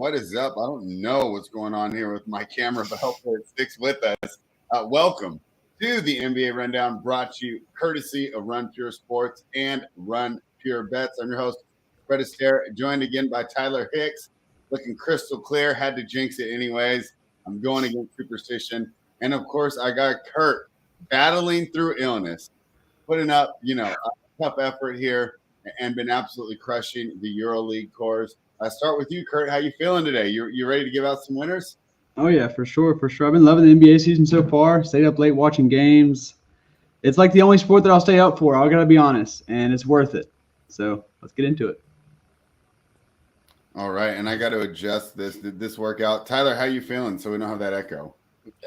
What is up? I don't know what's going on here with my camera, but hopefully it sticks with us. Welcome to the NBA Rundown, brought to you courtesy of Run Pure Sports and Run Pure Bets. I'm your host, Astaire, joined again by Tyler Hicks, looking crystal clear. Had to jinx it anyways. I'm going against superstition. And, of course, I got Kurt battling through illness, putting up, a tough effort here and been absolutely crushing the EuroLeague cores. Start with you, Kurt. How you feeling today? You ready to give out some winners? Oh, yeah, for sure. I've been loving the NBA season so far. Stayed up late watching games. It's like the only sport that I'll stay up for. I got to be honest, and it's worth it. So let's get into it. All right, and I got to adjust this workout. Tyler, how you feeling so we don't have that echo?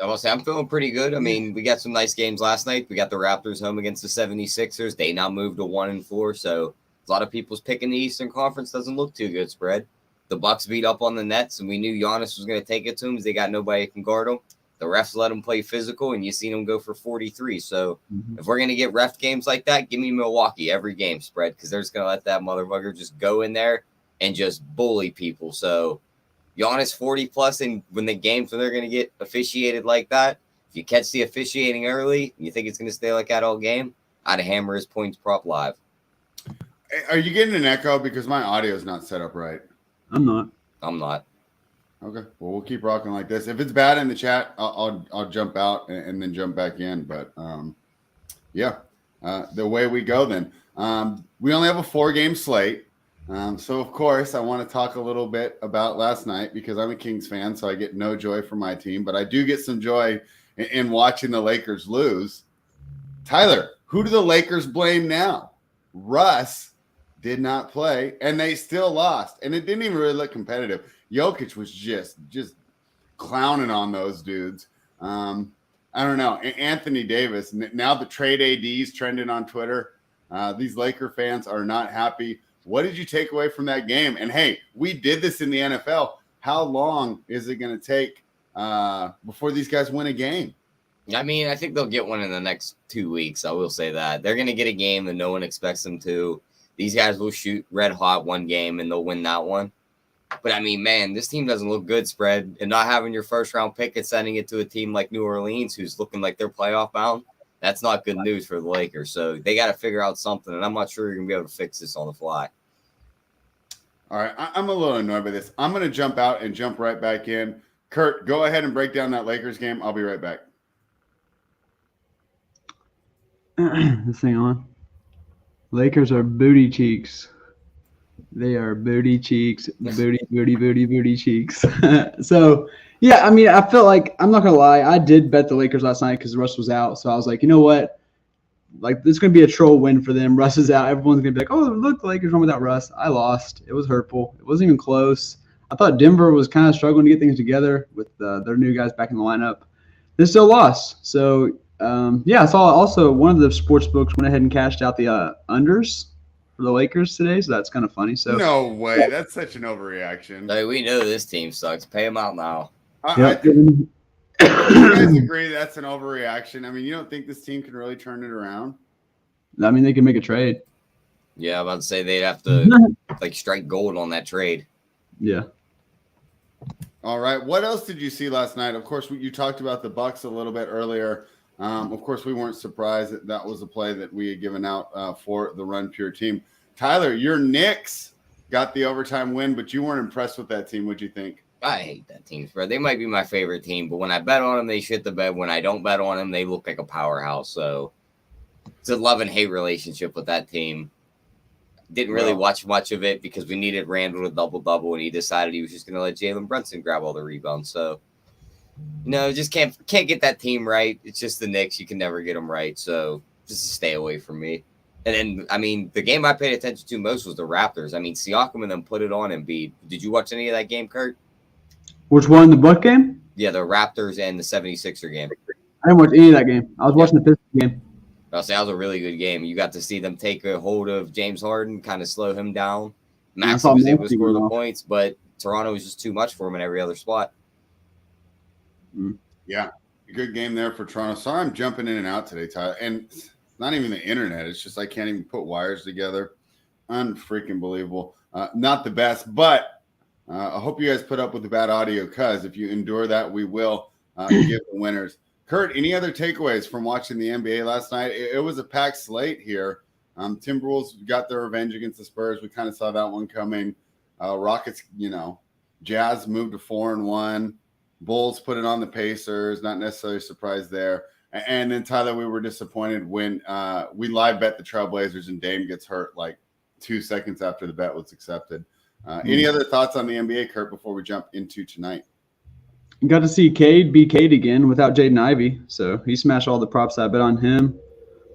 I will say I'm feeling pretty good. I mean, we got some nice games last night. We got the Raptors home against the 76ers. They now moved to 1-4, so a lot of people's picking the Eastern Conference doesn't look too good spread. The Bucks beat up on the Nets, and we knew Giannis was going to take it to them because they got nobody who can guard them. The refs let them play physical, and you seen them go for 43. So if we're going to get ref games like that, give me Milwaukee every game spread because they're just going to let that motherfucker just go in there and just bully people. So Giannis 40+, and when the games when they're going to get officiated like that, if you catch the officiating early and you think it's going to stay like that all game, I'd hammer his points prop live. Are you getting an echo? Because my audio is not set up right. I'm not. Okay. Well, we'll keep rocking like this. If it's bad in the chat, I'll jump out and then jump back in. But the way we go then. We only have a 4-game slate. So of course I want to talk a little bit about last night because I'm a Kings fan, so I get no joy from my team, but I do get some joy in watching the Lakers lose. Tyler, who do the Lakers blame now? Russ did not play, and they still lost. And it didn't even really look competitive. Jokic was just clowning on those dudes. I don't know. Anthony Davis, now the trade AD's trending on Twitter. These Laker fans are not happy. What did you take away from that game? And, hey, we did this in the NFL. How long is it going to take before these guys win a game? I mean, I think they'll get one in the next 2 weeks. I will say that. They're going to get a game that no one expects them to. These guys will shoot red hot one game, and they'll win that one. But, I mean, man, this team doesn't look good spread. And not having your first-round pick and sending it to a team like New Orleans who's looking like they're playoff bound, that's not good news for the Lakers. So they got to figure out something, and I'm not sure you're going to be able to fix this on the fly. All right, I'm a little annoyed by this. I'm going to jump out and jump right back in. Kurt, go ahead and break down that Lakers game. I'll be right back. This thing on. Lakers are booty cheeks. They are booty cheeks. Booty cheeks. So, yeah, I mean, I felt like, I'm not going to lie, I did bet the Lakers last night because Russ was out. So I was like, you know what? Like, this is going to be a troll win for them. Russ is out. Everyone's going to be like, oh, look, the Lakers won without Russ. I lost. It was hurtful. It wasn't even close. I thought Denver was kind of struggling to get things together with their new guys back in the lineup. They still lost. So, I saw also one of the sports books went ahead and cashed out the unders for the Lakers today. So that's kind of funny. So no way. That's such an overreaction. Like, we know this team sucks. Pay them out now. I think you guys agree that's an overreaction? I mean, you don't think this team can really turn it around? I mean, they can make a trade. Yeah, I'm about to say they'd have to strike gold on that trade. Yeah. All right. What else did you see last night? Of course, you talked about the Bucks a little bit earlier. Of course, we weren't surprised that was a play that we had given out for the Run Pure team. Tyler, your Knicks got the overtime win, but you weren't impressed with that team. What'd you think? I hate that team spread. They might be my favorite team, but when I bet on them, they shit the bed. When I don't bet on them, they look like a powerhouse. So it's a love and hate relationship with that team. Didn't really watch much of it because we needed Randall to double-double, and he decided he was just going to let Jalen Brunson grab all the rebounds. So, no, just can't get that team right. It's just the Knicks. You can never get them right. So just stay away from me. And then, I mean, the game I paid attention to most was the Raptors. I mean, Siakam and them put it on Embiid. Did you watch any of that game, Kurt? Which one? The Buck game? Yeah, the Raptors and the 76er game. I didn't watch any of that game. I was watching the Pistons game. I'll say that was a really good game. You got to see them take a hold of James Harden, kind of slow him down. Max was able to score the points, but Toronto was just too much for him in every other spot. Yeah, a good game there for Toronto. Sorry I'm jumping in and out today, Tyler. And it's not even the internet. It's just I can't even put wires together. Unfreaking believable. Not the best, but I hope you guys put up with the bad audio, because if you endure that, we will give the winners. Kurt, any other takeaways from watching the NBA last night? It was a packed slate here. Timberwolves got their revenge against the Spurs. We kind of saw that one coming. Rockets, Jazz moved to 4-1. Bulls put it on the Pacers. Not necessarily surprised there. And then, Tyler, we were disappointed when we live bet the Trailblazers and Dame gets hurt like 2 seconds after the bet was accepted. Any other thoughts on the NBA, Kurt, before we jump into tonight? Got to see Cade be Cade again without Jaden Ivey. So he smashed all the props I bet on him.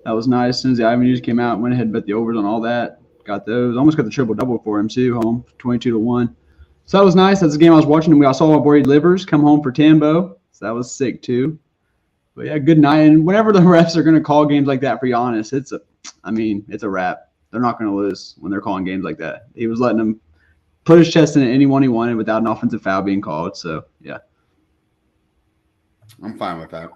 That was nice. As soon as the Ivey news came out, went ahead and bet the overs on all that. Got those. Almost got the triple-double for him, too, home, 22-1. So that was nice. That's the game I was watching. I saw our boy Livers come home for Tambo. So that was sick, too. But, yeah, good night. And whenever the refs are going to call games like that for Giannis, it's a wrap. They're not going to lose when they're calling games like that. He was letting them put his chest in it anyone he wanted without an offensive foul being called. So, yeah. I'm fine with that.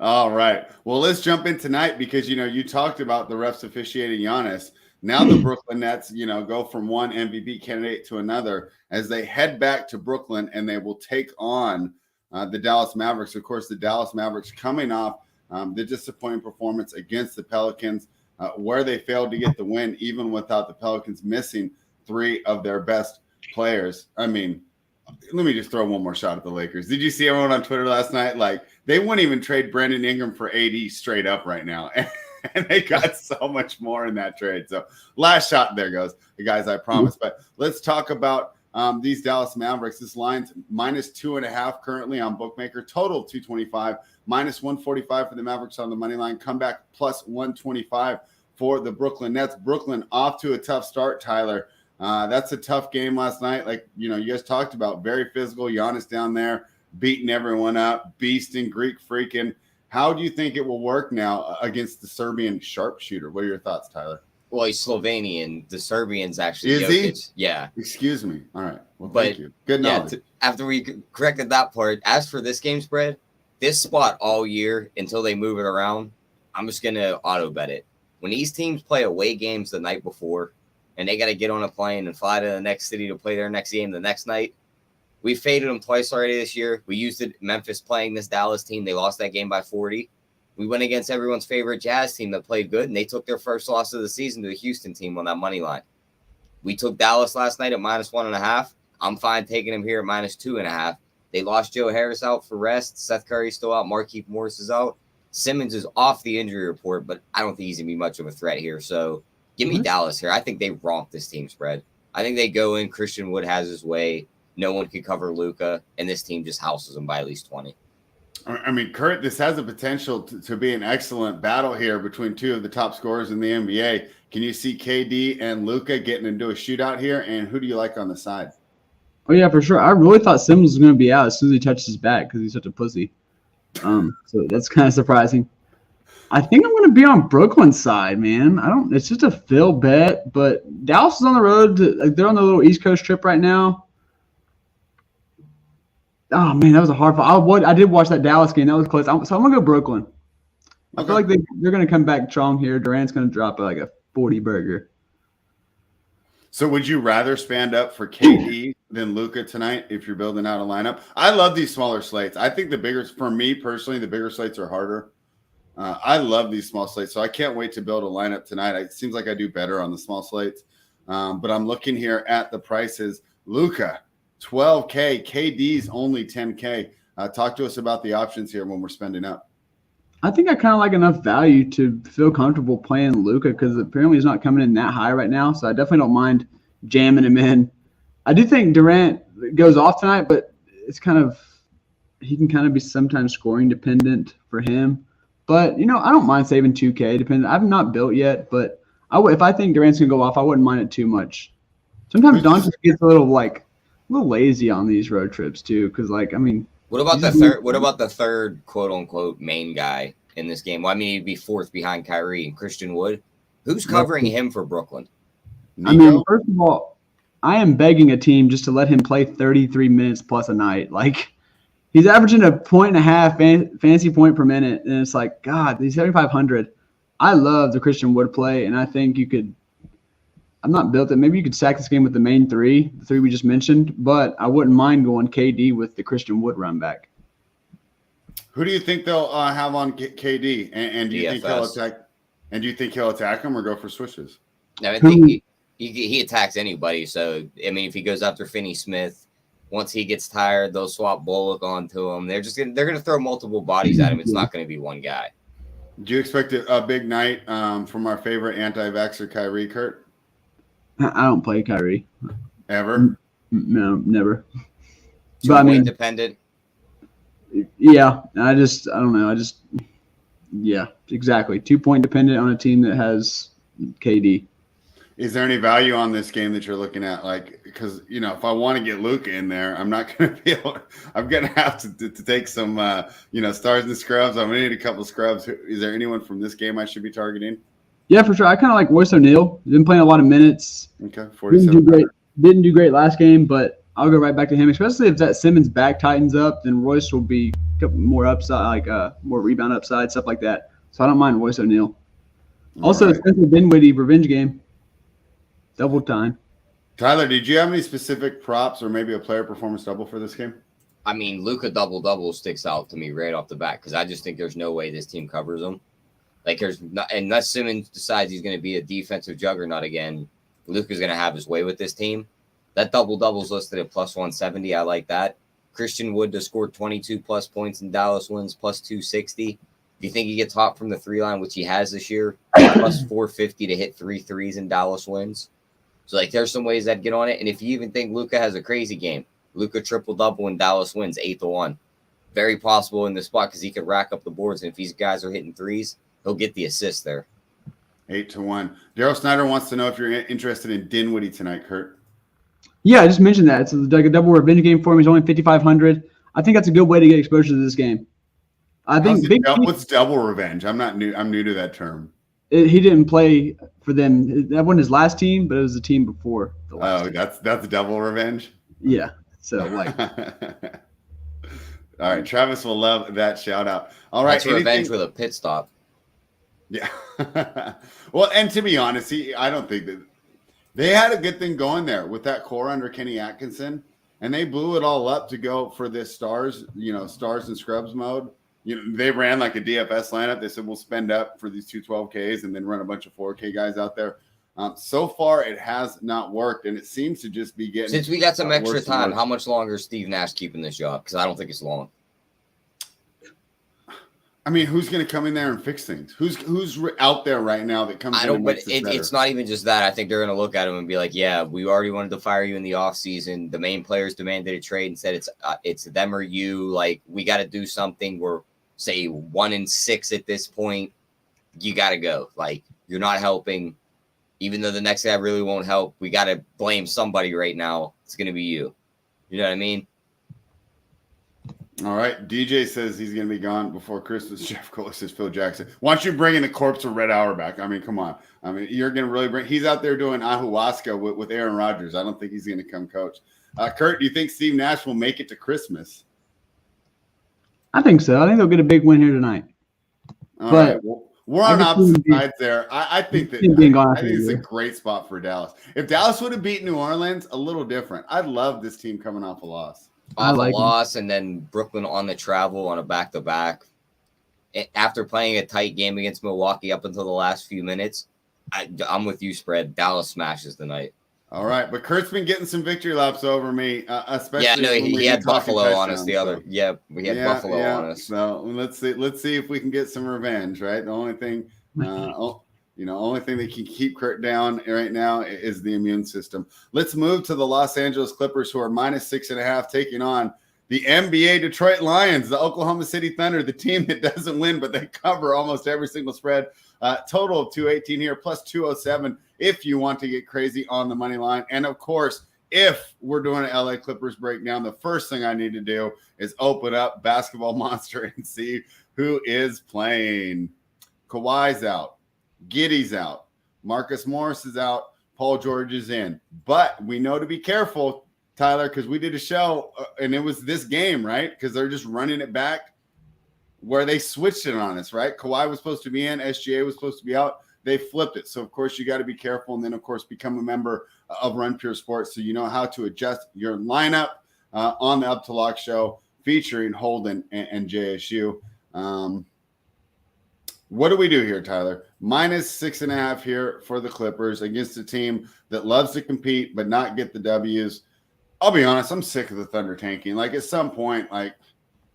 All right. Well, let's jump in tonight because, you talked about the refs officiating Giannis. Now the Brooklyn Nets, go from one MVP candidate to another as they head back to Brooklyn, and they will take on the Dallas Mavericks. Of course, the Dallas Mavericks coming off the disappointing performance against the Pelicans, where they failed to get the win, even without the Pelicans missing 3 of their best players. I mean, let me just throw one more shot at the Lakers. Did you see everyone on Twitter last night? Like, they wouldn't even trade Brandon Ingram for AD straight up right now. And they got so much more in that trade. So last shot, there goes, guys, I promise. But let's talk about these Dallas Mavericks. This line's -2.5 currently on Bookmaker. Total 225, -145 for the Mavericks on the money line. Comeback +125 for the Brooklyn Nets. Brooklyn off to a tough start, Tyler. That's a tough game last night. Like, you guys talked about, very physical. Giannis down there beating everyone up, beasting, Greek freaking. How do you think it will work now against the Serbian sharpshooter? What are your thoughts, Tyler? Well, he's Slovenian. The Serbian's actually Is Jokic. he? Yeah. Excuse me. All right. Well, thank you. Good knowledge. Yeah, after we corrected that part, as for this game spread, this spot all year until they move it around, I'm just going to auto bet it. When these teams play away games the night before, and they got to get on a plane and fly to the next city to play their next game the next night. We faded them twice already this year. We used it Memphis playing this Dallas team. They lost that game by 40. We went against everyone's favorite Jazz team that played good, and they took their first loss of the season to the Houston team on that money line. We took Dallas last night at -1.5. I'm fine taking them here at -2.5. They lost Joe Harris out for rest. Seth Curry's still out. Markieff Morris is out. Simmons is off the injury report, but I don't think he's going to be much of a threat here. So give me Dallas here. I think they romp this team spread. I think they go in. Christian Wood has his way. No one can cover Luka, and this team just houses them by at least 20. I mean, Kurt, this has the potential to be an excellent battle here between 2 of the top scorers in the NBA. Can you see KD and Luka getting into a shootout here? And who do you like on the side? Oh, yeah, for sure. I really thought Simmons was going to be out as soon as he touched his back because he's such a pussy. So that's kind of surprising. I think I'm going to be on Brooklyn's side, man. It's just a Phil bet, but Dallas is on the road. They're on the little East Coast trip right now. Oh, man, that was a hard fight. I did watch that Dallas game. That was close. So I'm going to go Brooklyn. I feel like they're going to come back strong here. Durant's going to drop like a 40 burger. So would you rather stand up for KD than Luka tonight if you're building out a lineup? I love these smaller slates. I think for me personally, the bigger slates are harder. I love these small slates, so I can't wait to build a lineup tonight. It seems like I do better on the small slates. But I'm looking here at the prices. Luka, $12K. KD's only $10K. Talk to us about the options here when we're spending up. I think I kind of like enough value to feel comfortable playing Luka because apparently he's not coming in that high right now. So I definitely don't mind jamming him in. I do think Durant goes off tonight, but it's he can kind of be sometimes scoring dependent for him. But, I don't mind saving 2K. I've not built yet, but if I think Durant's going to go off, I wouldn't mind it too much. Sometimes Doncic gets a little lazy on these road trips too because, What about the third quote unquote main guy in this game? Well, I mean, he'd be fourth behind Kyrie and Christian Wood. Who's covering him for Brooklyn? Nico? First of all, I am begging a team just to let him play 33 minutes plus a night. He's averaging 1.5 fantasy point per minute, and it's God, he's 7,500. I love the Christian Wood play, and I think you could I'm not built it. Maybe you could stack this game with the main three, the three we just mentioned, but I wouldn't mind going KD with the Christian Wood run back. Who do you think they'll have on KD? And do you think he'll attack? And do you think he'll attack him or go for switches? No, I think he attacks anybody. So I mean, if he goes after Finney Smith, once he gets tired, they'll swap Bullock onto him. They're gonna throw multiple bodies at him. It's not gonna be one guy. Do you expect a big night from our favorite anti-vaxxer Kyrie, Kurt? I don't play Kyrie. Ever? No, never. But I mean, independent. Yeah, I don't know. Yeah, exactly. 2-point dependent on a team that has KD. Is there any value on this game that you're looking at? Like, because, if I want to get Luka in there, I'm not going to be able – I'm going to have to take some, stars and scrubs. I'm going to need a couple of scrubs. Is there anyone from this game I should be targeting? Yeah, for sure. I kind of like Royce O'Neal. He's been playing a lot of minutes. Okay, 47. Didn't do great last game, but I'll go right back to him, especially if that Simmons back tightens up, then Royce will be a couple more upside, more rebound upside, stuff like that. So I don't mind Royce O'Neal. Also, right. Spencer Dinwiddie revenge game. Double time. Tyler, did you have any specific props or maybe a player performance double for this game? I mean, Luka double sticks out to me right off the bat because I just think there's no way this team covers him. Like, unless Simmons decides he's going to be a defensive juggernaut again, Luka's going to have his way with this team. That double-double's listed at plus 170. I like that. Christian Wood to score 22-plus points in Dallas wins, plus 260. If you think he gets hot from the three line, which he has this year, plus 450 to hit 3 threes in Dallas wins. So, there's some ways that get on it. And if you even think Luka has a crazy game, Luka triple-double in Dallas wins 8-1. Very possible in this spot because he could rack up the boards. And if these guys are hitting threes, he'll get the assist there. 8-1. Daryl Snyder wants to know if you're interested in Dinwiddie tonight, Kurt. Yeah, I just mentioned that. It's like a double revenge game for him. He's only 5,500. I think that's a good way to get exposure to this game. I think what's double revenge? I'm new to that term. He didn't play for them. That wasn't his last team, but it was the team before the last team. That's double revenge? Yeah. So all right, Travis will love that shout out. All right. That's revenge with a pit stop. Yeah. Well, and to be honest, I don't think that they had a good thing going there with that core under Kenny Atkinson, and they blew it all up to go for this stars and scrubs mode. They ran like a DFS lineup. They said, we'll spend up for these 2 12Ks and then run a bunch of 4K guys out there. So far, it has not worked, and it seems to just be getting. Since we got some extra time, how much longer is Steve Nash keeping this job? Because I don't think it's long. I mean, who's going to come in there and fix things? Who's out there right now that comes? It's not even just that. I think they're going to look at him and be like, "Yeah, we already wanted to fire you in the offseason. The main players demanded a trade and said it's them or you. Like, we got to do something. We're say 1-6 at this point. You got to go. Like, you're not helping. Even though the next guy really won't help, we got to blame somebody right now. It's going to be you. You know what I mean?" All right. DJ says he's going to be gone before Christmas. Jeff Cole says Phil Jackson. Why don't you bring in the corpse of Red Auerbach? I mean, come on. I mean, you're going to really he's out there doing ayahuasca with Aaron Rodgers. I don't think he's going to come coach. Kurt, do you think Steve Nash will make it to Christmas? I think so. I think they'll get a big win here tonight. All right. Well, we're on opposite sides there. I think it's a great spot for Dallas. If Dallas would have beaten New Orleans, a little different. I love this team coming off a loss. Off a loss, and then Brooklyn on the travel on a back-to-back. After playing a tight game against Milwaukee up until the last few minutes, I'm with you, Spread. Dallas smashes tonight. All right, but Kurt's been getting some victory laps over me, especially. Yeah, no, he had Buffalo on us the other. Yeah, we had Buffalo on us. So let's see if we can get some revenge. Right, the only thing, only thing that can keep Kurt down right now is the immune system. Let's move to the Los Angeles Clippers, who are -6.5, taking on the NBA Detroit Lions, the Oklahoma City Thunder, the team that doesn't win, but they cover almost every single spread. Total of 218 here, plus 207 if you want to get crazy on the money line. And, of course, if we're doing an LA Clippers breakdown, the first thing I need to do is open up Basketball Monster and see who is playing. Kawhi's out. Giddey's out. Marcus Morris is out. Paul George is in. But we know to be careful, Tyler, because we did a show, and it was this game, right? Because they're just running it back where they switched it on us, right? Kawhi was supposed to be in. SGA was supposed to be out. they flipped it. So, of course, you got to be careful. And then, of course, become a member of Run Pure Sports so you know how to adjust your lineup on the Up to Lock show featuring Holden and JSU. What do we do here, Tyler? -6.5 here for the Clippers against a team that loves to compete but not get the W's. I'll be honest, I'm sick of the Thunder tanking. Like, at some point, like,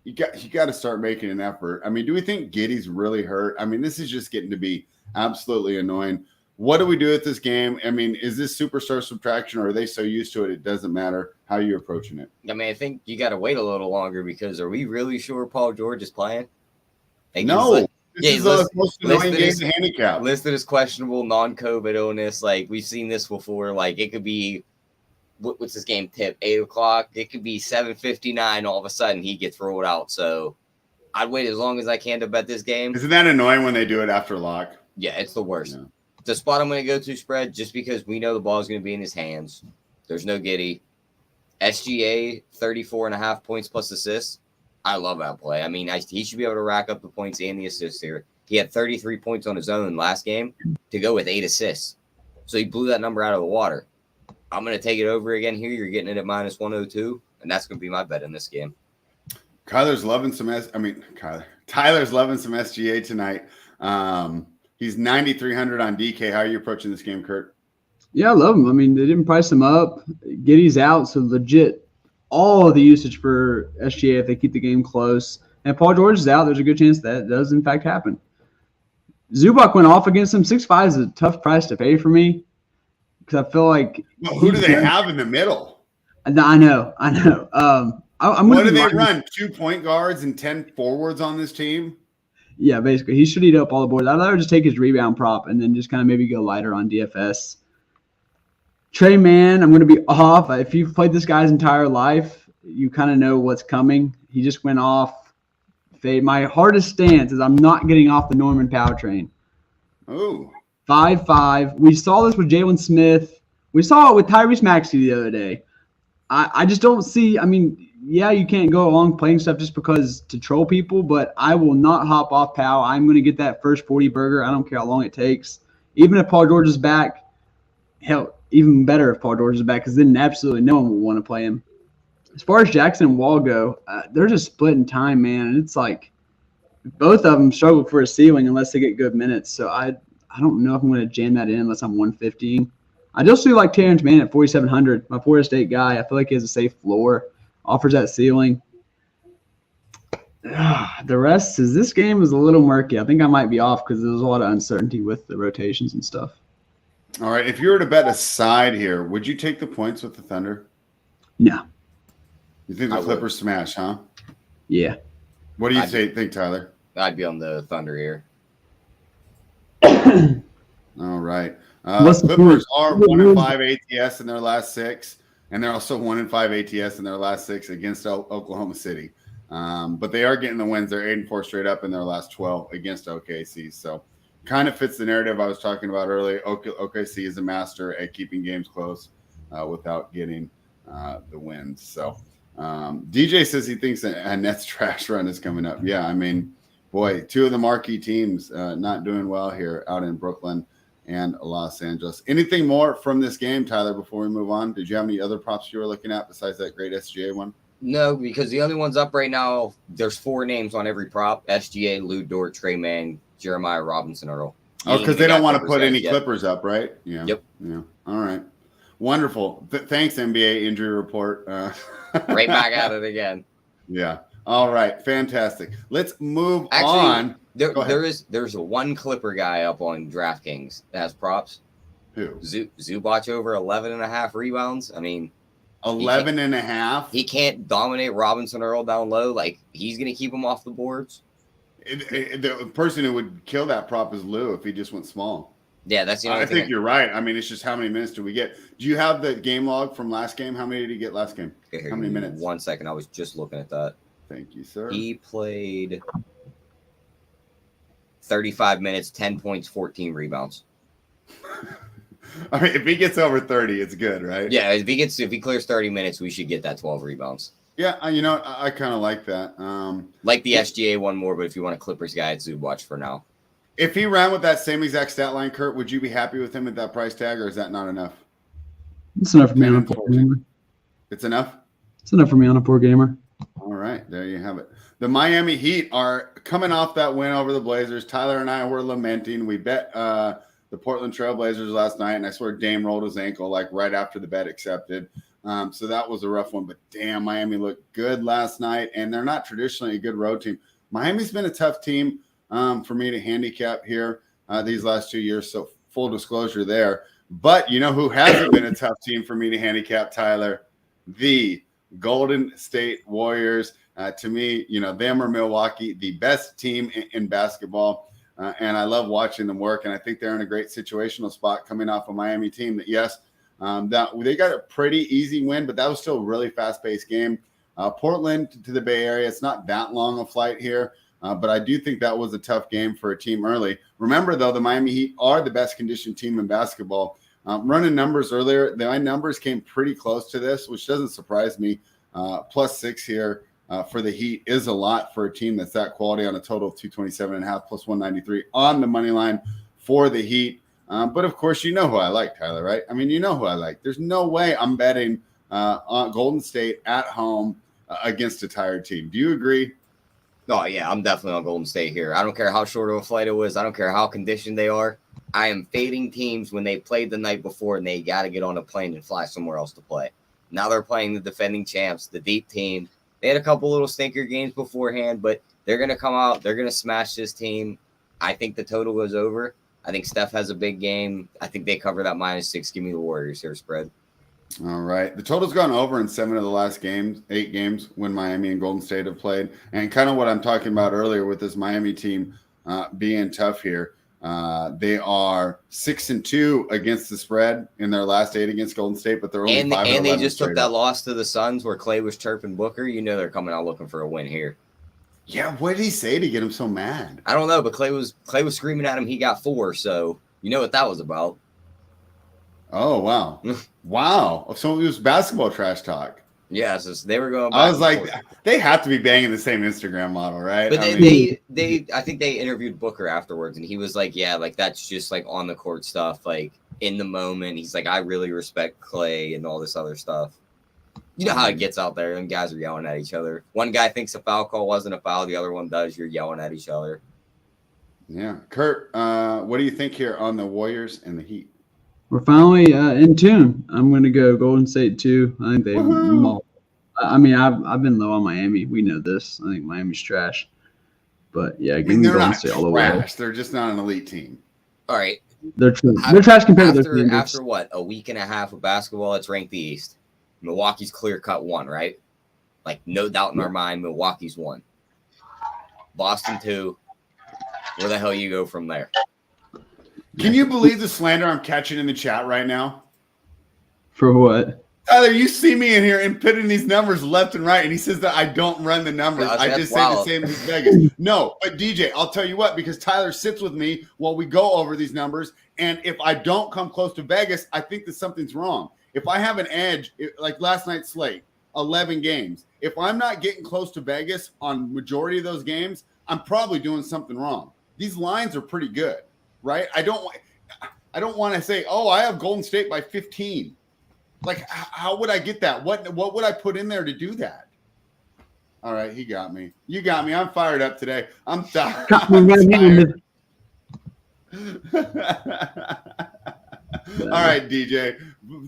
you got to start making an effort. I mean, do we think Giddey's really hurt? I mean, this is just getting to be absolutely annoying. What do we do with this game? I mean, is this superstar subtraction, or are they so used to it it doesn't matter? How are you approaching it? I mean, I think you got to wait a little longer because are we really sure Paul George is playing? No. This is the most annoying game to handicap. Listed as questionable, non-COVID illness. Like, we've seen this before. Like, it could be, what's this game tip? 8 o'clock. It could be 7:59. All of a sudden, he gets rolled out. So, I'd wait as long as I can to bet this game. Isn't that annoying when they do it after lock? Yeah, it's the worst. Yeah. The spot I'm going to go to spread just because we know the ball is going to be in his hands. There's no Giddey. SGA, 34.5 points plus assists. I love that play. I mean, he should be able to rack up the points and the assists here. He had 33 points on his own last game to go with 8 assists. So he blew that number out of the water. I'm going to take it over again here. You're getting it at -102, and that's going to be my bet in this game. Tyler's loving some SGA tonight. He's 9,300 on DK. How are you approaching this game, Kurt? Yeah, I love him. I mean, they didn't price him up. Giddey's out, so legit all of the usage for SGA if they keep the game close. And Paul George is out. There's a good chance that does, in fact, happen. Zubac went off against him. 6'5" is a tough price to pay for me because I feel like – Well, who do they have in the middle? I know. What do they run? 2 point guards and 10 forwards on this team? Yeah, basically. He should eat up all the boards. I'd rather just take his rebound prop and then just kind of maybe go lighter on DFS. Trey Mann, I'm going to be off. If you've played this guy's entire life, you kind of know what's coming. He just went off. Fade. My hardest stance is I'm not getting off the Norman Powell train. Oh. 5'5". We saw this with Jalen Smith. We saw it with Tyrese Maxey the other day. I just don't see – I mean, yeah, you can't go along playing stuff just because to troll people, but I will not hop off Powell. I'm going to get that first 40 burger. I don't care how long it takes. Even if Paul George is back, hell – even better if Paul George is back because then absolutely no one will want to play him. As far as Jackson and Wall go, they're just split in time, man. And it's like both of them struggle for a ceiling unless they get good minutes. So I don't know if I'm going to jam that in unless I'm 115. I just do like Terrence Mann at 4,700. My Florida State guy. I feel like he has a safe floor, offers that ceiling. The rest is this game is a little murky. I think I might be off because there's a lot of uncertainty with the rotations and stuff. All right. If you were to bet a side here, would you take the points with the Thunder? No. You think the Clippers smash, huh? Yeah. What do you think, Tyler? I'd be on the Thunder here. All right. Clippers are 1-5 ATS in their last 6, and they're also 1-5 ATS in their last 6 against Oklahoma City. But they are getting the wins. They're 8-4 straight up in their last 12 against OKC. So kind of fits the narrative I was talking about earlier. OKC is a master at keeping games close without getting the wins. So DJ says he thinks a Nets trash run is coming up. Yeah, I mean, boy, 2 of the marquee teams not doing well here out in Brooklyn and Los Angeles. Anything more from this game, Tyler, before we move on? Did you have any other props you were looking at besides that great SGA one? No, because the only ones up right now, there's 4 names on every prop: SGA, Lou Dort, Trey Mann, Jeremiah Robinson, Earl. Oh, because they don't want to put any Clippers up, right? Yeah. Yep. Yeah. All right. Wonderful. Thanks, NBA injury report. Right back at it again. Yeah. All right. Fantastic. Let's move on. There's one Clipper guy up on DraftKings that has props. Who? Zubac over 11.5 rebounds. I mean, 11.5. He can't dominate Robinson Earl down low. Like, he's going to keep him off the boards. The person who would kill that prop is Lou if he just went small. Yeah, that's the only thing. I think you're right. I mean, it's just how many minutes do we get? Do you have the game log from last game? How many did he get last game? Okay, how many minutes? 1 second. I was just looking at that. Thank you, sir. He played 35 minutes, 10 points, 14 rebounds. I mean, if he gets over 30, it's good, right? Yeah, if he clears 30 minutes, we should get that 12 rebounds. Yeah, I kind of like that. Like the SGA one more, but if you want a Clippers guy, it's Zubac for now. If he ran with that same exact stat line, Kurt, would you be happy with him at that price tag, or is that not enough? It's enough for me 10 on a and 4 14. gamer. It's enough? It's enough for me on a 4 gamer. All right, there you have it. The Miami Heat are coming off that win over the Blazers. Tyler and I were lamenting. We bet the Portland Trail Blazers last night, and I swear Dame rolled his ankle like right after the bet accepted. So that was a rough one. But damn, Miami looked good last night, and they're not traditionally a good road team. Miami's been a tough team for me to handicap here these last 2 years. So full disclosure there. But you know who hasn't been a tough team for me to handicap, Tyler? The Golden State Warriors. To me, you know, them or Milwaukee, the best team in basketball. And I love watching them work. And I think they're in a great situational spot coming off a Miami team that, yes, that they got a pretty easy win, but that was still a really fast-paced game. Portland to the Bay Area, it's not that long a flight here. But I do think that was a tough game for a team early. Remember, though, the Miami Heat are the best conditioned team in basketball. Running numbers earlier, my numbers came pretty close to this, which doesn't surprise me. +6 here for the Heat is a lot for a team that's that quality on a total of 227.5 plus 193 on the money line for the Heat. But, of course, you know who I like, Tyler, right? I mean, you know who I like. There's no way I'm betting on Golden State at home against a tired team. Do you agree? Oh, yeah, I'm definitely on Golden State here. I don't care how short of a flight it was. I don't care how conditioned they are. I am fading teams when they played the night before and they got to get on a plane and fly somewhere else to play. Now they're playing the defending champs, the deep team. They had a couple little stinker games beforehand, but they're going to come out. They're going to smash this team. I think the total goes over. I think Steph has a big game. I think they cover that -6. Give me the Warriors here, spread. All right. The total's gone over in 7 of the last 8 games when Miami and Golden State have played. And kind of what I'm talking about earlier with this Miami team being tough here. They are 6-2 against the spread in their last 8 against Golden State, but they're only 5 and they just took straight that up. loss to the Suns where Clay was chirping Booker. You know they're coming out looking for a win here. Yeah, what did he say to get him so mad? I don't know, but Clay was screaming at him. He got 4, so you know what that was about. Oh, wow. Wow. So it was basketball trash talk. Yeah, so they were going back I was and like, forth. they have to be banging the same Instagram model, right? But I I think they interviewed Booker afterwards, and he was like, yeah, like that's just like on the court stuff, like in the moment. He's like, I really respect Clay and all this other stuff. You know how it gets out there, and guys are yelling at each other. One guy thinks a foul call wasn't a foul, the other one does. You're yelling at each other. Yeah. Kurt, what do you think here on the Warriors and the Heat? We're finally in tune. I'm going to go Golden State 2. I think they maul. I mean, I've been low on Miami. We know this. I think Miami's trash. But, yeah, give me They're Golden not State all the way. trash. They're just not an elite team. All right. They're trash compared to their standards. After what, a week and a half of basketball, it's ranked the East. Milwaukee's clear-cut 1, right? Like, no doubt in our mind, Milwaukee's 1. Boston 2. Where the hell you go from there? Can you believe the slander I'm catching in the chat right now? For what? Tyler, you see me in here and putting these numbers left and right, and he says that I don't run the numbers. Yeah, I that's just say wild. the same as Vegas. No, but DJ, I'll tell you what, because Tyler sits with me while we go over these numbers, and if I don't come close to Vegas, I think that something's wrong. If I have an edge, like last night's slate, 11 games, if I'm not getting close to Vegas on majority of those games, I'm probably doing something wrong. These lines are pretty good, right? I don't want to say, oh, I have Golden State by 15. Like, how would I get that? What would I put in there to do that? All right, he got me. You got me. I'm fired up today. I'm tired. All right, DJ.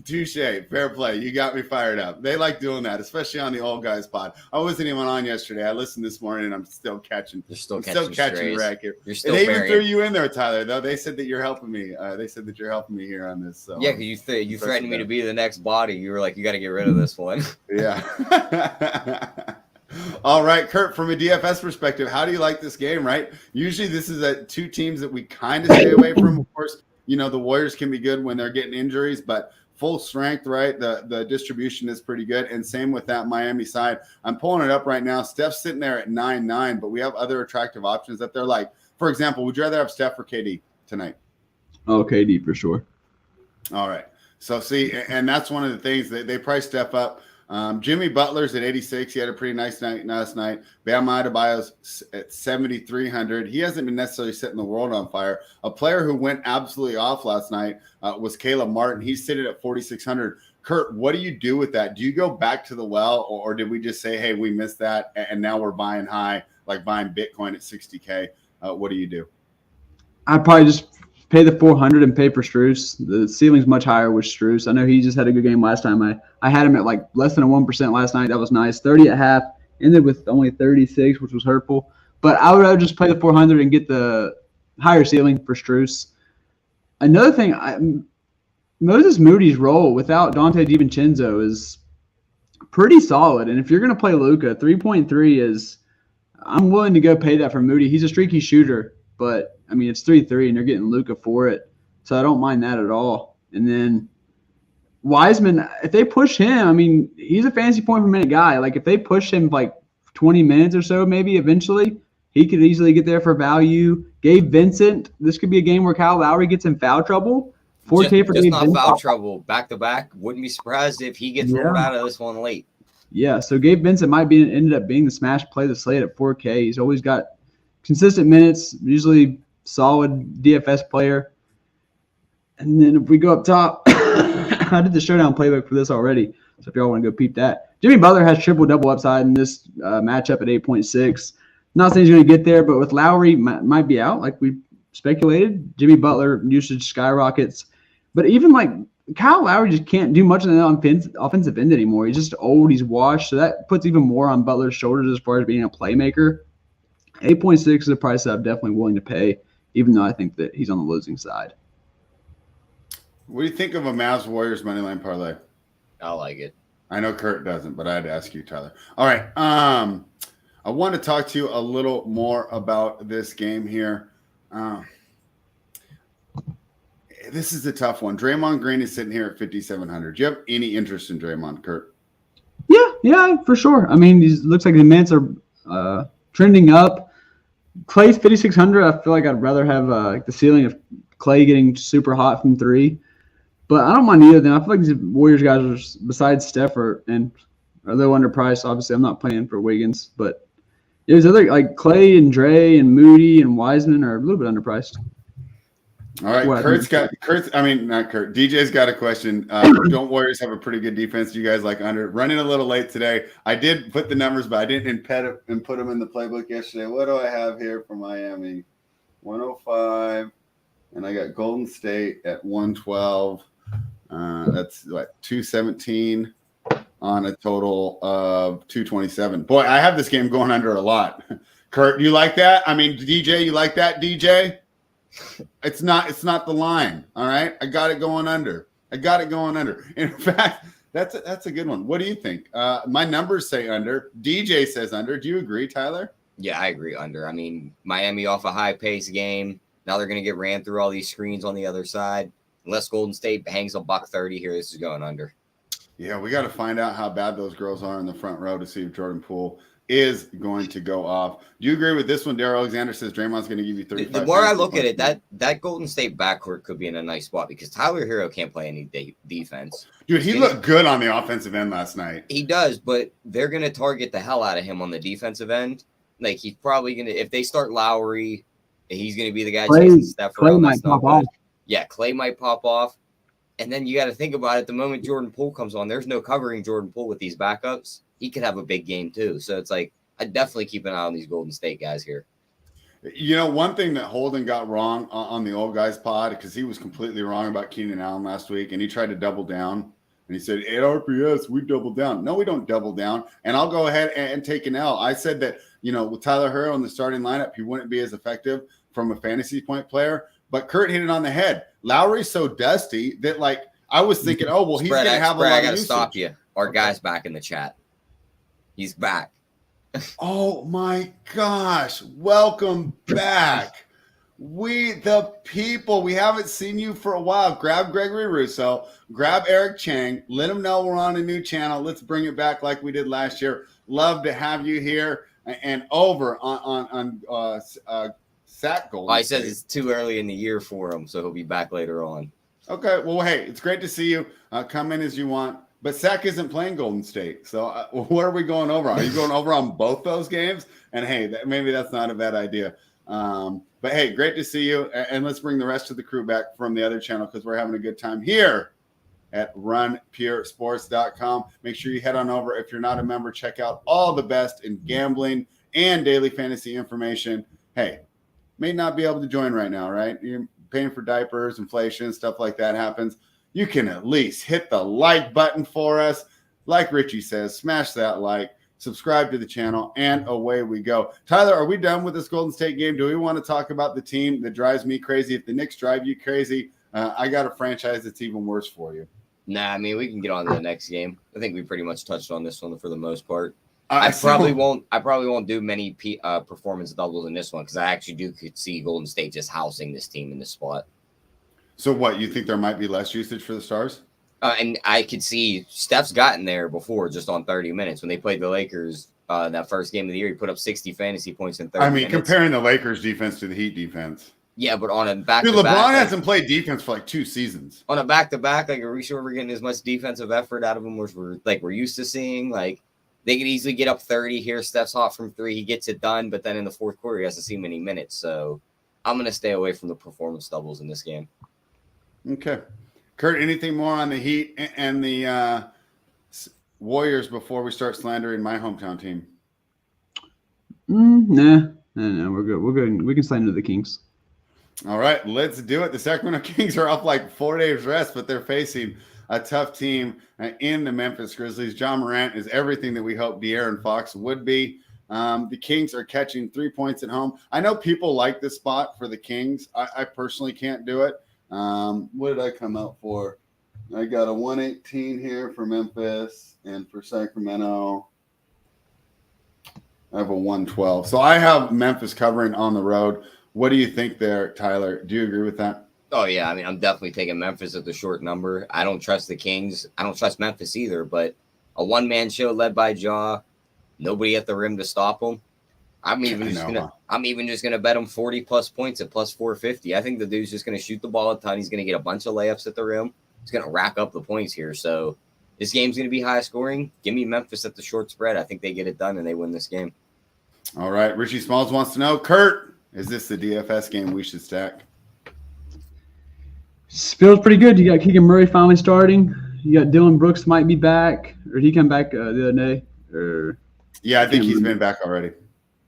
Touche. Fair play. You got me fired up. They like doing that, especially on the Old Guys pod. I wasn't even on yesterday. I listened this morning, and I'm still catching. You're still catching strays. wreck here. You're still they even burying. threw you in there, Tyler. Though they said that you're helping me. They said that you're helping me here on this. So Yeah, because you threatened me to be the next body. You were like, you got to get rid of this one. Yeah. All right, Kurt, from a DFS perspective, how do you like this game, right? Usually this is two teams that we kind of stay away from. Of course, you know, the Warriors can be good when they're getting injuries, but full strength, right? The distribution is pretty good. And same with that Miami side. I'm pulling it up right now. Steph's sitting there at 9-9, but we have other attractive options that they're like, for example, would you rather have Steph or KD tonight? Oh, KD for sure. All right. So see, and that's one of the things that they price Steph up Jimmy Butler's at 86. He had a pretty nice night last night. Bam Adebayo's at 7,300. He hasn't been necessarily setting the world on fire. A player who went absolutely off last night was Caleb Martin. He's sitting at 4,600. Kurt, what do you do with that? Do you go back to the well, or did we just say, hey, we missed that, and now we're buying high, like buying Bitcoin at 60K? What do you do? I'd probably just pay the 400 and pay for Strus. The ceiling's much higher with Strus. I know he just had a good game last time. I had him at like less than a 1% last night. That was nice. 30 at half. Ended with only 36, which was hurtful. But I would rather just play the 400 and get the higher ceiling for Strus. Another thing, Moses Moody's role without Dante DiVincenzo is pretty solid. And if you're going to play Luka, 3.3 is – I'm willing to go pay that for Moody. He's a streaky shooter, but, I mean, it's 3-3, and they're getting Luka for it. So I don't mind that at all. And then Wiseman, if they push him, I mean, he's a fantasy point per minute guy. Like, if they push him like 20 minutes or so maybe eventually, he could easily get there for value. Gabe Vincent, this could be a game where Kyle Lowry gets in foul trouble. 4K for just Gabe not Vincent. foul trouble back-to-back. Wouldn't be surprised if he gets rolled out of this one late. Yeah, so Gabe Vincent ended up being the smash play of the slate at 4K. He's always got consistent minutes, usually solid DFS player. And then if we go up top, I did the showdown playbook for this already, so if y'all want to go peep that. Jimmy Butler has triple-double upside in this matchup at 8.6. Not saying he's going to get there, but with Lowry might be out, like we speculated. Jimmy Butler usage skyrockets. But even like Kyle Lowry just can't do much on the offensive end anymore. He's just old. He's washed. So that puts even more on Butler's shoulders as far as being a playmaker. 8.6 is a price that I'm definitely willing to pay, even though I think that he's on the losing side. What do you think of a Mavs Warriors moneyline parlay? I like it. I know Kurt doesn't, but I had to ask you, Tyler. All right. I want to talk to you a little more about this game here. This is a tough one. Draymond Green is sitting here at 5,700. Do you have any interest in Draymond, Kurt? Yeah, for sure. I mean, it looks like the minutes are trending up. Clay's 5,600. I feel like I'd rather have the ceiling of Clay getting super hot from three. But I don't mind either of them. I feel like these Warriors guys are, besides Steph, are a little underpriced. Obviously, I'm not playing for Wiggins. But there's other, like Clay and Dre and Moody and Wiseman are a little bit underpriced. All right, DJ's got a question. Don't Warriors have a pretty good defense? Do you guys like under? Running a little late today. I did put the numbers, but I didn't put them in the playbook yesterday. What do I have here for Miami? 105, and I got Golden State at 112. That's like 217 on a total of 227. Boy, I have this game going under a lot. Kurt, you like that? I mean, DJ, you like that, DJ? It's not the line. All right. I got it going under. In fact, that's a good one. What do you think? My numbers say under. DJ says under. Do you agree, Tyler? Yeah, I agree under. I mean, Miami off a high-paced game. Now they're going to get ran through all these screens on the other side. Unless Golden State hangs a $130 here, this is going under. Yeah, we got to find out how bad those girls are in the front row to see if Jordan Poole is going to go off. Do you agree with this one? Daryl Alexander says Draymond's going to give you 35. The more I look at it, that Golden State backcourt could be in a nice spot because Tyler Hero can't play any defense. Dude, he looked good on the offensive end last night. He does, but they're going to target the hell out of him on the defensive end. Like, he's probably going to – if they start Lowry, he's going to be the guy chasing Steph around. Clay might pop off. Yeah, Clay might pop off. And then you got to think about it. The moment Jordan Poole comes on, there's no covering Jordan Poole with these backups. He could have a big game too. So it's like, I definitely keep an eye on these Golden State guys here. You know, one thing that Holden got wrong on the old guys pod, because he was completely wrong about Keenan Allen last week, and he tried to double down. And he said, at RPS, we double down. No, we don't double down. And I'll go ahead and take an L. I said that, you know, with Tyler Hero in the starting lineup, he wouldn't be as effective from a fantasy point player. But Kurt hit it on the head. Lowry's so dusty that, like, I was thinking, oh, well, he's going to have a lot of I got to usage. stop you. Our guy's back in the chat. He's back. Oh, my gosh. Welcome back. We, the people, we haven't seen you for a while. Grab Gregory Russo. Grab Eric Chang. Let them know we're on a new channel. Let's bring it back like we did last year. Love to have you here and over on Sack Gold. He says it's too early in the year for him, so he'll be back later on. Okay. Well, hey, it's great to see you. Come in as you want. But Sac isn't playing Golden State. So what are we going over on? Are you going over on both those games? And hey, maybe that's not a bad idea. But hey, great to see you. And let's bring the rest of the crew back from the other channel because we're having a good time here at runpuresports.com. Make sure you head on over. If you're not a member, check out all the best in gambling and daily fantasy information. Hey, may not be able to join right now, right? You're paying for diapers, inflation, stuff like that happens. You can at least hit the like button for us. Like Richie says, smash that like, subscribe to the channel, and away we go. Tyler, are we done with this Golden State game? Do we want to talk about the team that drives me crazy? If the Knicks drive you crazy, I got a franchise that's even worse for you. Nah, I mean, we can get on to the next game. I think we pretty much touched on this one for the most part. I probably won't do many performance doubles in this one because I actually could see Golden State just housing this team in this spot. So what, you think there might be less usage for the Stars? And I could see Steph's gotten there before just on 30 minutes when they played the Lakers that first game of the year. He put up 60 fantasy points in 30 minutes. Comparing the Lakers defense to the Heat defense. Yeah, but on a back-to-back. Dude, LeBron hasn't played defense for like 2 seasons. On a back-to-back, like, are we sure we're getting as much defensive effort out of them as we're used to seeing? Like, they could easily get up 30 here. Steph's hot from 3. He gets it done, but then in the fourth quarter, he hasn't seen many minutes. So I'm going to stay away from the performance doubles in this game. Okay. Kurt, anything more on the Heat and the Warriors before we start slandering my hometown team? Nah. No, we're good. We're good. We can slander the Kings. All right, let's do it. The Sacramento Kings are off like 4 days rest, but they're facing a tough team in the Memphis Grizzlies. John Morant is everything that we hoped De'Aaron Fox would be. The Kings are catching 3 points at home. I know people like this spot for the Kings. I personally can't do it. What did I come out for? I got a 118 here for Memphis, and for Sacramento, I have a 112. So I have Memphis covering on the road. What do you think there, Tyler? Do you agree with that? Oh, yeah. I mean, I'm definitely taking Memphis at the short number. I don't trust the Kings. I don't trust Memphis either, but a one-man show led by Ja, nobody at the rim to stop him. I'm even just gonna bet him 40+ points at plus 450. I think the dude's just gonna shoot the ball a ton. He's gonna get a bunch of layups at the rim. He's gonna rack up the points here. So this game's gonna be high scoring. Give me Memphis at the short spread. I think they get it done and they win this game. All right. Richie Smalls wants to know, Kurt, is this the DFS game we should stack? Feels pretty good. You got Keegan Murray finally starting. You got Dylan Brooks might be back, or did he come back the other day? Yeah, I think he's been back already.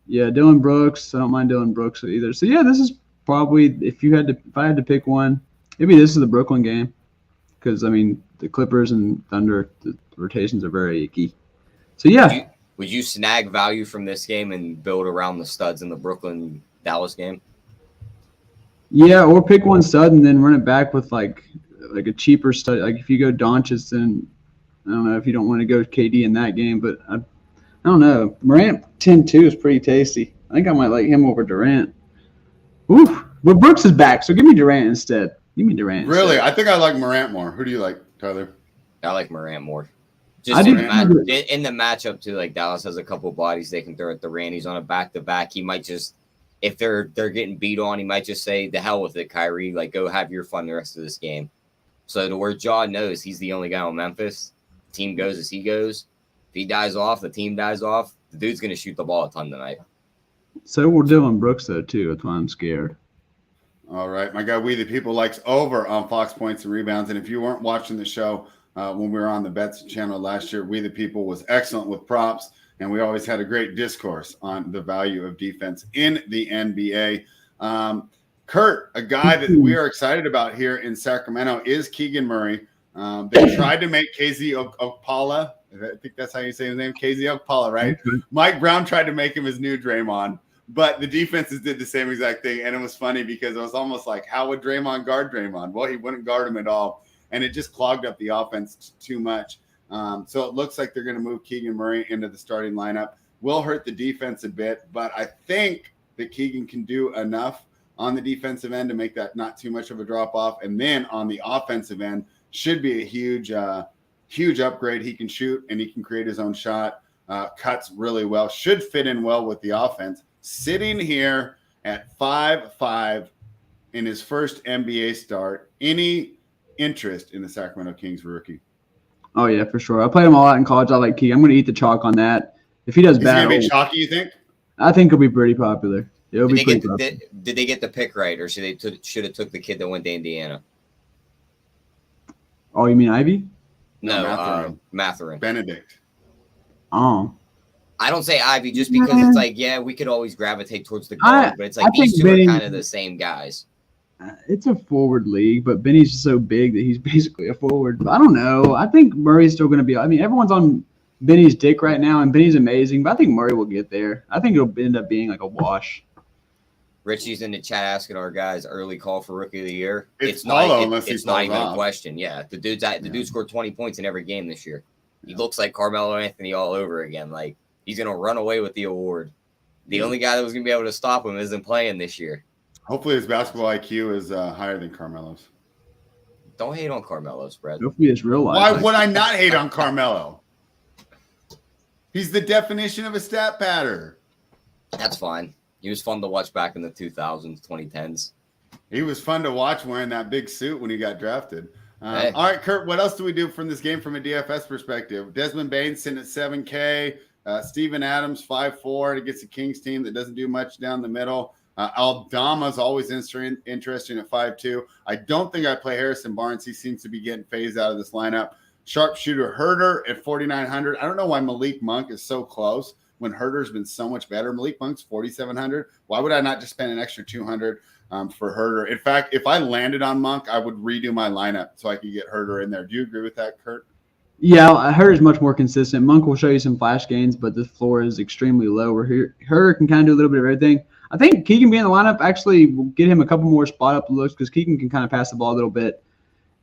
Yeah, Dylan Brooks. I don't mind Dylan Brooks either. So yeah, this is probably if I had to pick one, maybe this is the Brooklyn game, because I mean the Clippers and Thunder, the rotations are very icky. So yeah, would you snag value from this game and build around the studs in the Brooklyn Dallas game? Yeah, or pick one stud and then run it back with like a cheaper stud. Like if you go Doncic, then I don't know if you don't want to go KD in that game, but I don't know. Morant 10-2 is pretty tasty. I think I might like him over Durant. Ooh, but Brooks is back, so give me Durant instead. Give me Durant. Really? Instead. I think I like Morant more. Who do you like, Tyler? I like Morant more. Just in the matchup too, like Dallas has a couple bodies they can throw at Durant. He's on a back-to-back. He might just, if they're getting beat on, he might just say, "The hell with it, Kyrie. Like go have your fun the rest of this game." So to where Ja knows he's the only guy on Memphis, the team goes as he goes. If he dies off, the team dies off. The dude's going to shoot the ball a ton tonight. So we're Dylan Brooks, though, too. That's why I'm scared. All right. My guy, We the People, likes over on Fox points and rebounds. And if you weren't watching the show when we were on the Bets channel last year, We the People was excellent with props. And we always had a great discourse on the value of defense in the NBA. Kurt, a guy that we are excited about here in Sacramento is Keegan Murray. They tried to make KZ Okpala. I think that's how you say his name, KZ Okpala, right? Mm-hmm. Mike Brown tried to make him his new Draymond, but the defenses did the same exact thing. And it was funny because it was almost like, how would Draymond guard Draymond? Well, he wouldn't guard him at all. And it just clogged up the offense too much. So it looks like they're going to move Keegan Murray into the starting lineup. Will hurt the defense a bit, but I think that Keegan can do enough on the defensive end to make that not too much of a drop off. And then on the offensive end should be a huge upgrade. He can shoot and he can create his own shot, cuts really well, should fit in well with the offense. Sitting here at 5'5" in his first NBA start, any interest in the Sacramento Kings rookie? Oh yeah, for sure. I played him a lot in college. I like Key. I'm going to eat the chalk on that. If he does Is he bad, going to be chalky, you think? I think he'll be pretty popular. It'll be pretty popular. Did they get the pick right, or should have took the kid that went to Indiana? Oh, you mean Ivy? No, Matherin. Benedict. Oh. I don't say Ivy just because it's like, yeah, we could always gravitate towards the guard, but it's like these two are kind of the same guys. It's a forward league, but Benny's just so big that he's basically a forward. But I don't know. I think Murray's still going to be – I mean, everyone's on Benny's dick right now, and Benny's amazing, but I think Murray will get there. I think it'll end up being like a wash. Richie's in the chat asking our guys early call for Rookie of the Year. It's not even a question. Yeah, the dude scored 20 points in every game this year. He looks like Carmelo Anthony all over again. Like, he's going to run away with the award. The only guy that was going to be able to stop him isn't playing this year. Hopefully his basketball IQ is higher than Carmelo's. Don't hate on Carmelo's, Brad. Hopefully it's real life. Why would I not hate on Carmelo? He's the definition of a stat patter. That's fine. He was fun to watch back in the 2000s, 2010s. He was fun to watch wearing that big suit when he got drafted. Hey. All right, Kurt, what else do we do from this game from a DFS perspective? Desmond Bain sitting at 7K. Steven Adams, 5'4", against a Kings team that doesn't do much down the middle. Aldama's always interesting at 5'2". I don't think I play Harrison Barnes. He seems to be getting phased out of this lineup. Sharpshooter Herder at 4,900. I don't know why Malik Monk is so close when Herder's been so much better. Malik Monk's 4,700. Why would I not just spend an extra 200 for Herder? In fact, if I landed on Monk, I would redo my lineup so I could get Herder in there. Do you agree with that, Kurt? Yeah, Herder's much more consistent. Monk will show you some flash gains, but the floor is extremely low. Where Herder can kind of do a little bit of everything. I think Keegan being in the lineup actually will get him a couple more spot up looks because Keegan can kind of pass the ball a little bit.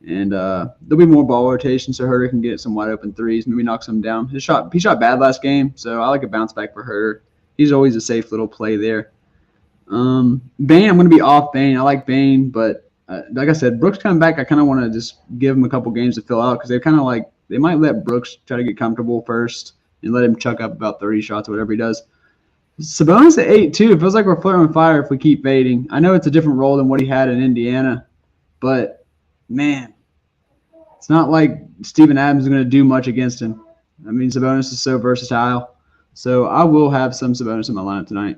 And there'll be more ball rotation, so Herder can get some wide open threes, maybe knock some down. He shot bad last game, so I like a bounce back for Herder. He's always a safe little play there. Bain, I'm going to be off Bain. I like Bain, but like I said, Brooks coming back, I kind of want to just give him a couple games to fill out because they might let Brooks try to get comfortable first and let him chuck up about 30 shots or whatever he does. Sabonis at 8 too. It feels like we're flirting with fire if we keep fading. I know it's a different role than what he had in Indiana, but man, it's not like Steven Adams is going to do much against him. I mean, Sabonis is so versatile. So I will have some Sabonis in my lineup tonight.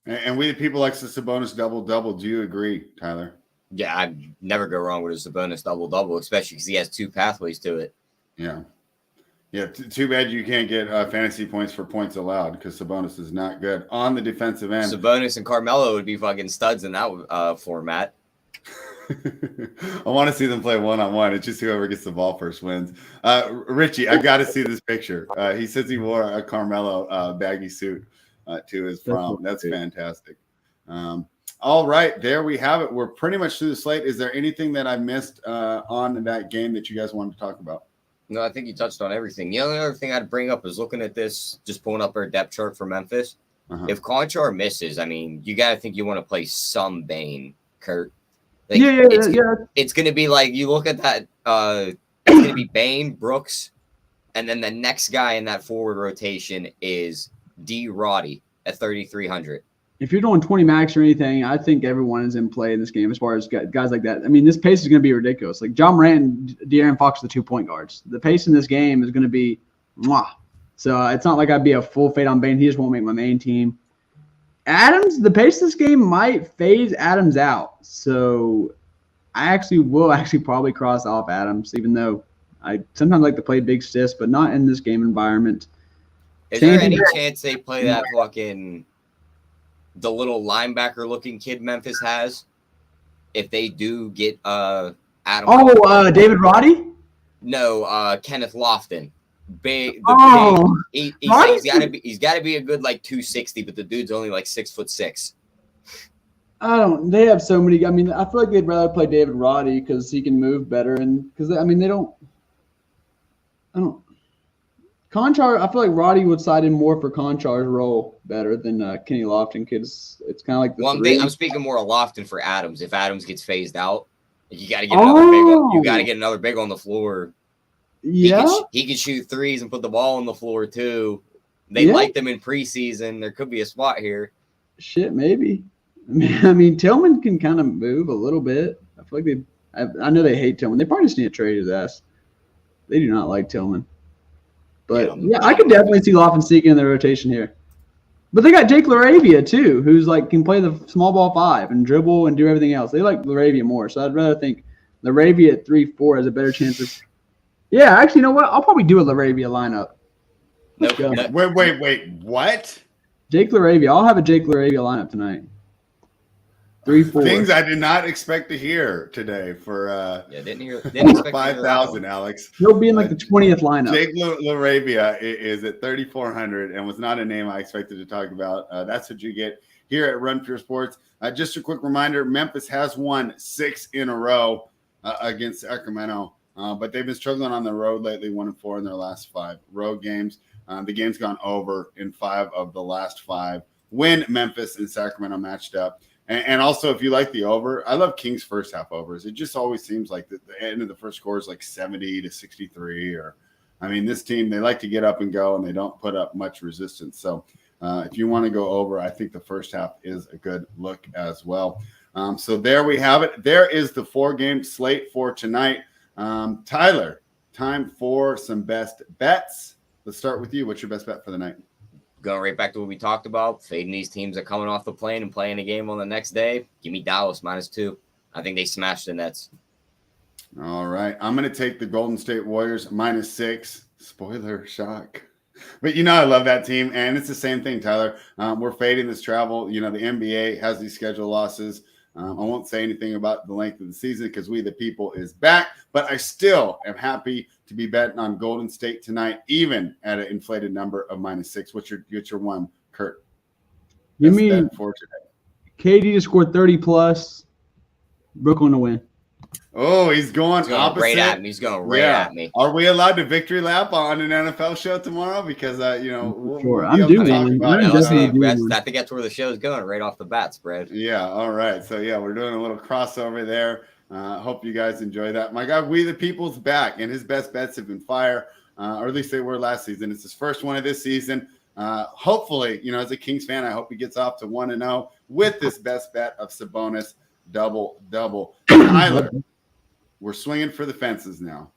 And we the people like the Sabonis double-double. Do you agree, Tyler? Yeah, I'd never go wrong with a Sabonis double-double, especially because he has two pathways to it. Yeah. Yeah, too bad you can't get fantasy points for points allowed because Sabonis is not good on the defensive end. Sabonis and Carmelo would be fucking studs in that format. I want to see them play one-on-one. It's just whoever gets the ball first wins. Richie, I've got to see this picture. He says he wore a Carmelo baggy suit to his prom. That's fantastic. All right, there we have it. We're pretty much through the slate. Is there anything that I missed on that game that you guys wanted to talk about? No, I think you touched on everything. The only other thing I'd bring up is looking at this, just pulling up our depth chart for Memphis. If Conchar misses, I mean, you got to think you want to play some Bain, Kurt. Like, it's going to be like you look at that. It's going to be Bain, Brooks, and then the next guy in that forward rotation is D. Roddy at 3,300. If you're doing 20 max or anything, I think everyone is in play in this game as far as guys like that. I mean, this pace is going to be ridiculous. Like John Morant and De'Aaron Fox are the 2-point guards. The pace in this game is going to be mwah. So it's not like I'd be a full fade on Bain. He just won't make my main team. Adams, the pace of this game might phase Adams out. So I will probably cross off Adams, even though I sometimes like to play big stiffs, but not in this game environment. Is there any chance they play that fucking the little linebacker looking kid Memphis has? If they do get Adam. David Roddy? No, Kenneth Lofton. He's got to be a good like 260, but the dude's only like 6'6". They have so many. I mean, I feel like they'd rather play David Roddy because he can move better, and because I don't. Conchar, I feel like Roddy would side in more for Conchar's role better than Kenny Lofton because it's kind of like the I'm speaking more of Lofton for Adams. If Adams gets phased out, you got to get another big one. You got to get another big on the floor. Yeah, he can shoot threes and put the ball on the floor too. They liked them in preseason. There could be a spot here. Shit, maybe. I mean, Tillman can kind of move a little bit. I feel like I know they hate Tillman. They probably just need to trade his ass. They do not like Tillman. But, yeah, I could definitely see Lofton-Seeker in their rotation here. But they got Jake LaRavia, too, who's like can play the small ball 5 and dribble and do everything else. They like LaRavia more. So I'd rather think LaRavia at 3-4 has a better chance of – yeah, actually, you know what? I'll probably do a LaRavia lineup. Let's go. Wait. What? Jake LaRavia. I'll have a Jake LaRavia lineup tonight. 3-4. Things I did not expect to hear today for didn't expect 5,000, Alex. He'll be in like the 20th lineup. Jake LaRavia is at 3,400 and was not a name I expected to talk about. That's what you get here at Run Pure Sports. Just a quick reminder, Memphis has won 6 in a row against Sacramento, but they've been struggling on the road lately, 1-4 in their last 5 road games. The game's gone over in 5 of the last 5 when Memphis and Sacramento matched up. And also, if you like the over, I love Kings' first half overs. It just always seems like the end of the first score is like 70-63. This team, they like to get up and go, and they don't put up much resistance. So if you want to go over, I think the first half is a good look as well. So there we have it. There is the 4-game slate for tonight. Tyler, time for some best bets. Let's start with you. What's your best bet for the night? Going right back to what we talked about, fading these teams that are coming off the plane and playing a game on the next day. Give me Dallas -2. I think they smashed the Nets. All right. I'm going to take the Golden State Warriors -6. Spoiler shock. But, I love that team. And it's the same thing, Tyler. We're fading this travel. The NBA has these schedule losses. I won't say anything about the length of the season because We the People is back. But I still am happy to be betting on Golden State tonight, even at an inflated number of -6. What's your one, Kurt? Give me for today. KD to score 30+. Brooklyn to win. Oh, he's going opposite. Right at me. He's going right at me. Are we allowed to victory lap on an NFL show tomorrow? Because sure. I'm doing it. I think that's where the show's going, right off the bat spread. Yeah. All right. So we're doing a little crossover there. Hope you guys enjoy that. My God, We the People's back, and his best bets have been fire, or at least they were last season. It's his first one of this season. Hopefully, as a Kings fan, I hope he gets off to 1-0 with this best bet of Sabonis double. Tyler, we're swinging for the fences now.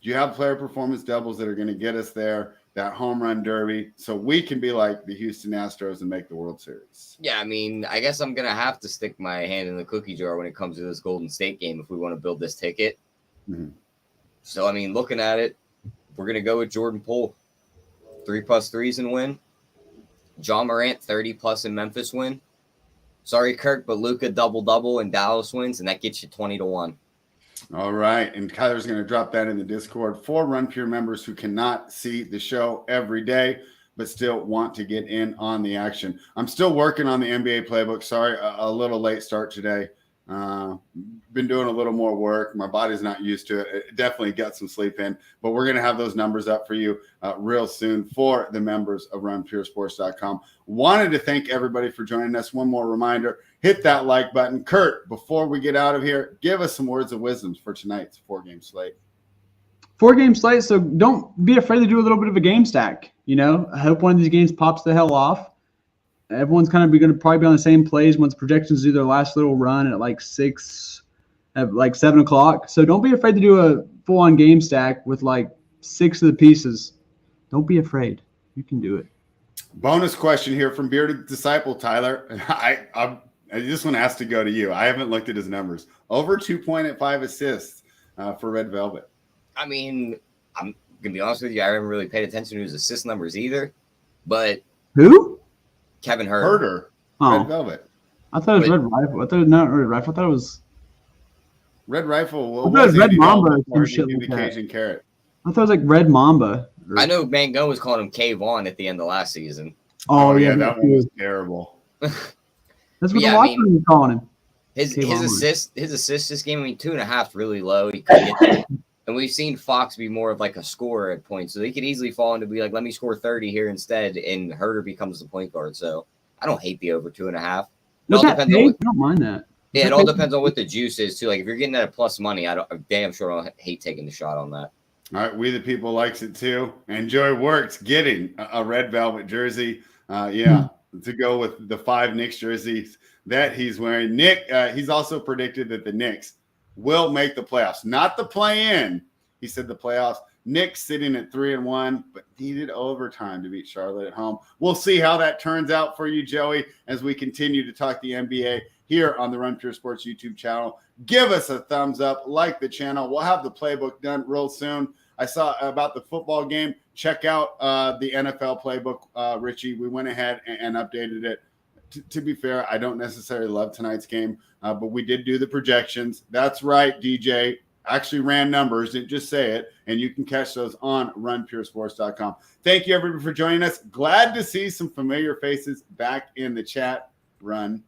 Do you have player performance doubles that are going to get us there, that home run derby, so we can be like the Houston Astros and make the World Series? Yeah, I guess I'm going to have to stick my hand in the cookie jar when it comes to this Golden State game if we want to build this ticket. Mm-hmm. So, looking at it, we're going to go with Jordan Poole. 3+ threes and win. John Morant, 30+ in Memphis win. Sorry, Kirk, but Luka double-double in Dallas wins, and that gets you 20-1. All right, and Kyler's going to drop that in the Discord for Run Pure members who cannot see the show every day but still want to get in on the action. I'm still working on the NBA playbook. Sorry, a little late start today. Been doing a little more work. My body's not used to it. Definitely got some sleep in, but we're going to have those numbers up for you real soon for the members of runpuresports.com. Wanted to thank everybody for joining us. One more reminder, hit that like button. Kurt, before we get out of here, give us some words of wisdom for tonight's 4-game slate. 4-game slate, so don't be afraid to do a little bit of a game stack. I hope one of these games pops the hell off. Everyone's kind of going to probably be on the same plays once projections do their last little run at like 7 o'clock. So don't be afraid to do a full-on game stack with like 6 of the pieces. Don't be afraid. You can do it. Bonus question here from Bearded Disciple, Tyler. This one has to go to you. I haven't looked at his numbers. Over 2.5 assists for Red Velvet. I'm going to be honest with you. I haven't really paid attention to his assist numbers either. But who? Kevin Herter. Oh. Red Velvet. I thought it was Red Rifle. I thought it was not Red Rifle. I thought it was Red Rifle. I thought it was Red Mamba. Or the Cajun Carrot. I thought it was like Red Mamba. I know Mango was calling him K-Vaughn at the end of last season. Oh yeah, that one was terrible. That's what the locker room was calling him. His assist this game, 2.5 really low. He couldn't get there. And we've seen Fox be more of like a scorer at points. So he could easily fall into be like, let me score 30 here instead. And Herter becomes the point guard. So I don't hate the over 2.5. I don't mind that. Yeah, it all depends on what the juice is too. Like if you're getting that at plus money, I'm damn sure I don't hate taking the shot on that. All right, We the People likes it too. And Joy Works getting a Red Velvet jersey. To go with the 5 Knicks jerseys that he's wearing. Nick, he's also predicted that the Knicks will make the playoffs, not the play-in. He said the playoffs. Knicks sitting at 3-1, but needed overtime to beat Charlotte at home. We'll see how that turns out for you, Joey, as we continue to talk the NBA here on the Run Pure Sports YouTube channel. Give us a thumbs up, like the channel. We'll have the playbook done real soon. I saw about the football game. Check out the NFL playbook, Richie. We went ahead and updated it. To be fair, I don't necessarily love tonight's game, but we did do the projections. That's right, DJ. Actually ran numbers, didn't just say it, and you can catch those on runpuresports.com. Thank you, everybody, for joining us. Glad to see some familiar faces back in the chat. Run